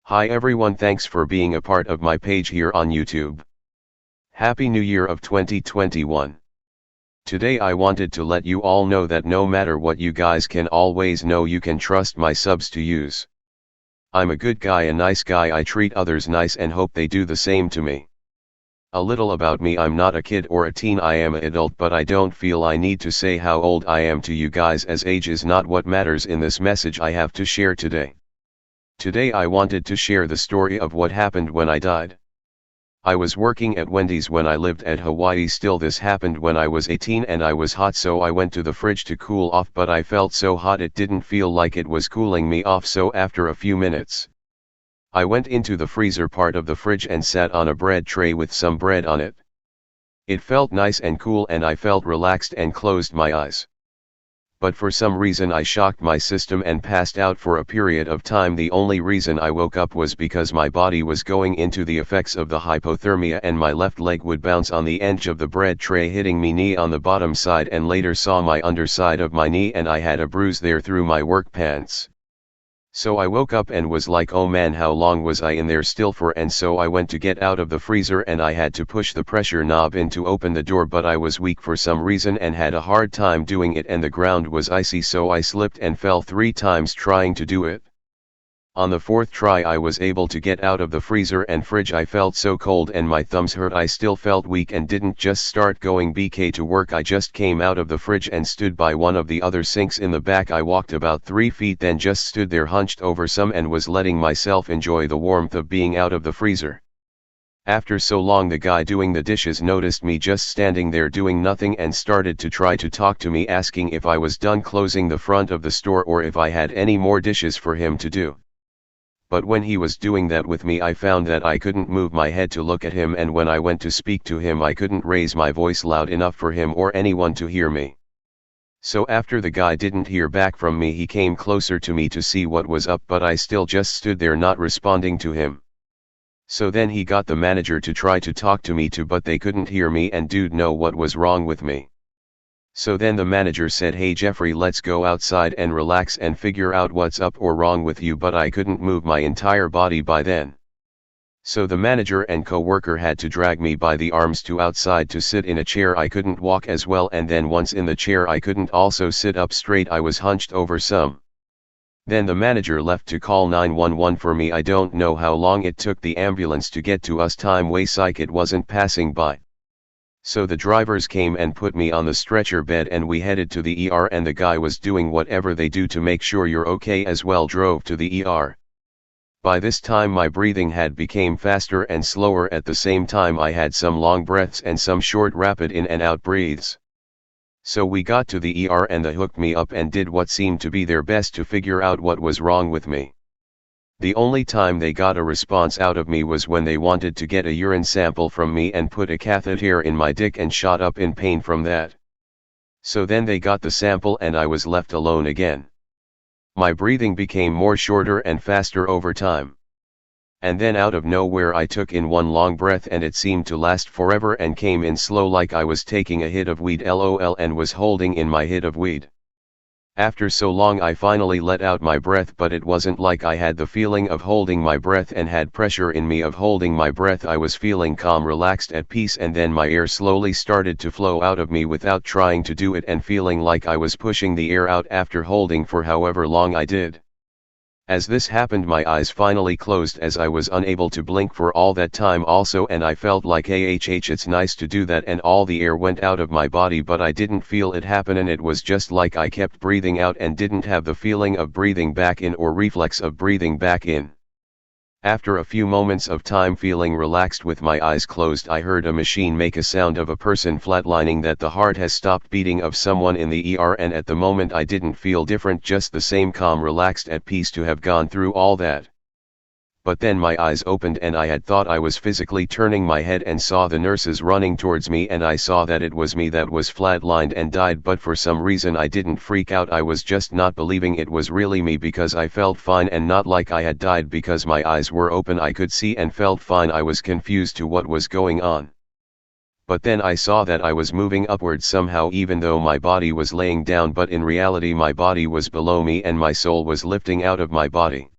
Hi everyone, thanks for being a part of my page here on YouTube. Happy New Year of 2021. Today I wanted to let you all know that no matter what, you guys can always know you can trust my subs to use. I'm a good guy, a nice guy, I treat others nice and hope they do the same to me. A little about me: I'm not a kid or a teen, I am an adult, but I don't feel I need to say how old I am to you guys, as age is not what matters in this message I have to share today. Today I wanted to share the story of what happened when I died. I was working at Wendy's when I lived at Hawaii. Still, this happened when I was 18 and I was hot, so I went to the fridge to cool off, but I felt so hot it didn't feel like it was cooling me off, so after a few minutes, I went into the freezer part of the fridge and sat on a bread tray with some bread on it. It felt nice and cool and I felt relaxed and closed my eyes. But for some reason I shocked my system and passed out for a period of time. The only reason I woke up was because my body was going into the effects of the hypothermia and my left leg would bounce on the edge of the bread tray, hitting me knee on the bottom side, and later saw my underside of my knee and I had a bruise there through my work pants. So I woke up and was like, oh man, how long was I in there still for? And so I went to get out of the freezer and I had to push the pressure knob in to open the door, but I was weak for some reason and had a hard time doing it, and the ground was icy, so I slipped and fell 3 times trying to do it. On the 4th try I was able to get out of the freezer and fridge. I felt so cold and my thumbs hurt. I still felt weak and didn't just start going BK to work. I just came out of the fridge and stood by one of the other sinks in the back. I walked about 3 feet, then just stood there hunched over some and was letting myself enjoy the warmth of being out of the freezer. After so long, the guy doing the dishes noticed me just standing there doing nothing and started to try to talk to me, asking if I was done closing the front of the store or if I had any more dishes for him to do. But when he was doing that with me, I found that I couldn't move my head to look at him, and when I went to speak to him I couldn't raise my voice loud enough for him or anyone to hear me. So after the guy didn't hear back from me, he came closer to me to see what was up, but I still just stood there not responding to him. So then he got the manager to try to talk to me too, but they couldn't hear me and dude know what was wrong with me. So then the manager said, hey Jeffrey, let's go outside and relax and figure out what's up or wrong with you, but I couldn't move my entire body by then. So the manager and co-worker had to drag me by the arms to outside to sit in a chair. I couldn't walk as well, and then once in the chair I couldn't also sit up straight. I was hunched over some. Then the manager left to call 911 for me. I don't know how long it took the ambulance to get to us. Time way psych, it wasn't passing by. So the drivers came and put me on the stretcher bed and we headed to the ER, and the guy was doing whatever they do to make sure you're okay as well, drove to the ER. By this time my breathing had become faster and slower. At the same time I had some long breaths and some short rapid in and out breaths. So we got to the ER and they hooked me up and did what seemed to be their best to figure out what was wrong with me. The only time they got a response out of me was when they wanted to get a urine sample from me and put a catheter in my dick and shot up in pain from that. So then they got the sample and I was left alone again. My breathing became more shorter and faster over time. And then out of nowhere I took in one long breath and it seemed to last forever and came in slow like I was taking a hit of weed, lol, and was holding in my hit of weed. After so long I finally let out my breath, but it wasn't like I had the feeling of holding my breath and had pressure in me of holding my breath. I was feeling calm, relaxed, at peace, and then my air slowly started to flow out of me without trying to do it and feeling like I was pushing the air out after holding for however long I did. As this happened my eyes finally closed as I was unable to blink for all that time also, and I felt like it's nice to do that, and all the air went out of my body, but I didn't feel it happen, and it was just like I kept breathing out and didn't have the feeling of breathing back in or reflex of breathing back in. After a few moments of time feeling relaxed with my eyes closed, I heard a machine make a sound of a person flatlining, that the heart has stopped beating of someone in the ER, and at the moment I didn't feel different, just the same calm, relaxed, at peace to have gone through all that. But then my eyes opened and I had thought I was physically turning my head and saw the nurses running towards me, and I saw that it was me that was flatlined and died, but for some reason I didn't freak out. I was just not believing it was really me because I felt fine and not like I had died because my eyes were open, I could see and felt fine. I was confused to what was going on. But then I saw that I was moving upwards somehow even though my body was laying down, but in reality my body was below me and my soul was lifting out of my body.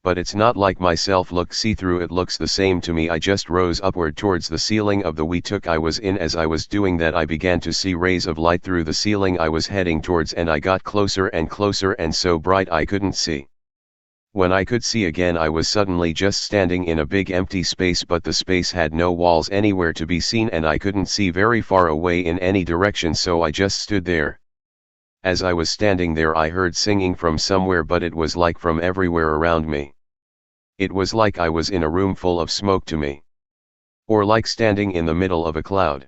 But it's not like myself look see-through, it looks the same to me. I just rose upward towards the ceiling of the we-tuk I was in. As I was doing that, I began to see rays of light through the ceiling I was heading towards, and I got closer and closer and so bright I couldn't see. When I could see again, I was suddenly just standing in a big empty space, but the space had no walls anywhere to be seen and I couldn't see very far away in any direction, so I just stood there. As I was standing there, I heard singing from somewhere, but it was like from everywhere around me. It was like I was in a room full of smoke to me. Or like standing in the middle of a cloud.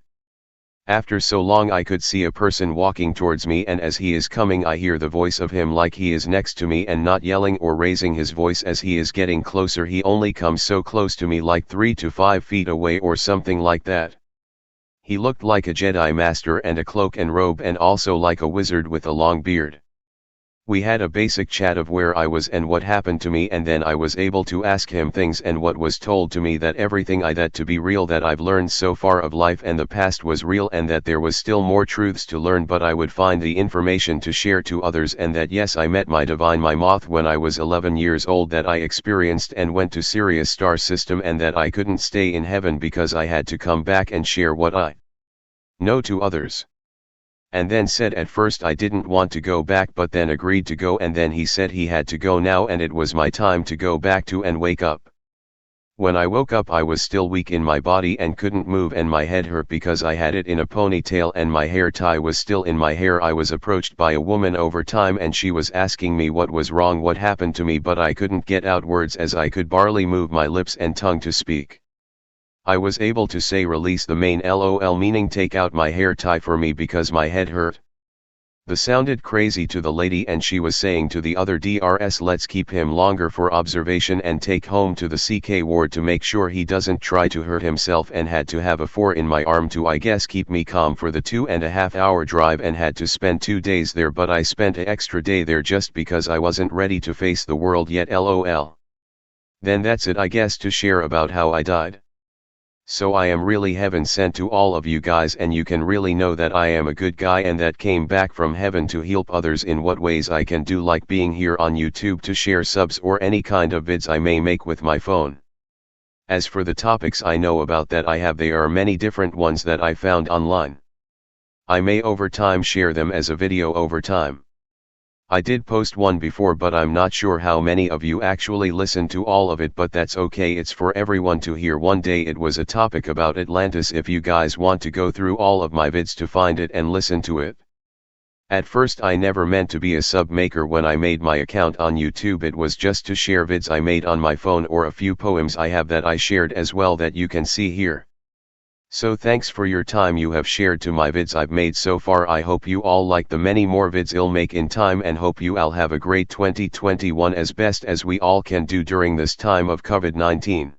After so long, I could see a person walking towards me, and as he is coming, I hear the voice of him like he is next to me and not yelling or raising his voice. As he is getting closer, he only comes so close to me, like 3 to 5 feet away or something like that. He looked like a Jedi master and a cloak and robe, and also like a wizard with a long beard. We had a basic chat of where I was and what happened to me, and then I was able to ask him things, and what was told to me that everything I that to be real that I've learned so far of life and the past was real, and that there was still more truths to learn, but I would find the information to share to others, and that yes, I met my divine my moth when I was 11 years old, that I experienced and went to Sirius star system, and that I couldn't stay in heaven because I had to come back and share what I know to others. And then said at first I didn't want to go back, but then agreed to go, and then he said he had to go now and it was my time to go back to and wake up. When I woke up, I was still weak in my body and couldn't move, and my head hurt because I had it in a ponytail and my hair tie was still in my hair. I was approached by a woman over time and she was asking me what was wrong, what happened to me, but I couldn't get out words as I could barely move my lips and tongue to speak. I was able to say release the mane, LOL, meaning take out my hair tie for me because my head hurt. This sounded crazy to the lady, and she was saying to the other DRS, let's keep him longer for observation and take home to the CK ward to make sure he doesn't try to hurt himself, and had to have a 4 in my arm to, I guess, keep me calm for the 2.5 hour drive, and had to spend 2 days there, but I spent an extra day there just because I wasn't ready to face the world yet, LOL. Then that's it, I guess, to share about how I died. So I am really heaven sent to all of you guys, and you can really know that I am a good guy and that came back from heaven to help others in what ways I can do, like being here on YouTube to share subs or any kind of vids I may make with my phone. As for the topics I know about that I have, there are many different ones that I found online. I may over time share them as a video over time. I did post one before, but I'm not sure how many of you actually listened to all of it, but that's okay, it's for everyone to hear one day. It was a topic about Atlantis. If you guys want to go through all of my vids to find it and listen to it. At first I never meant to be a sub maker when I made my account on YouTube. It was just to share vids I made on my phone or a few poems I have that I shared as well that you can see here. So thanks for your time you have shared to my vids I've made so far. I hope you all like the many more vids I'll make in time, and hope you all have a great 2021 as best as we all can do during this time of COVID-19.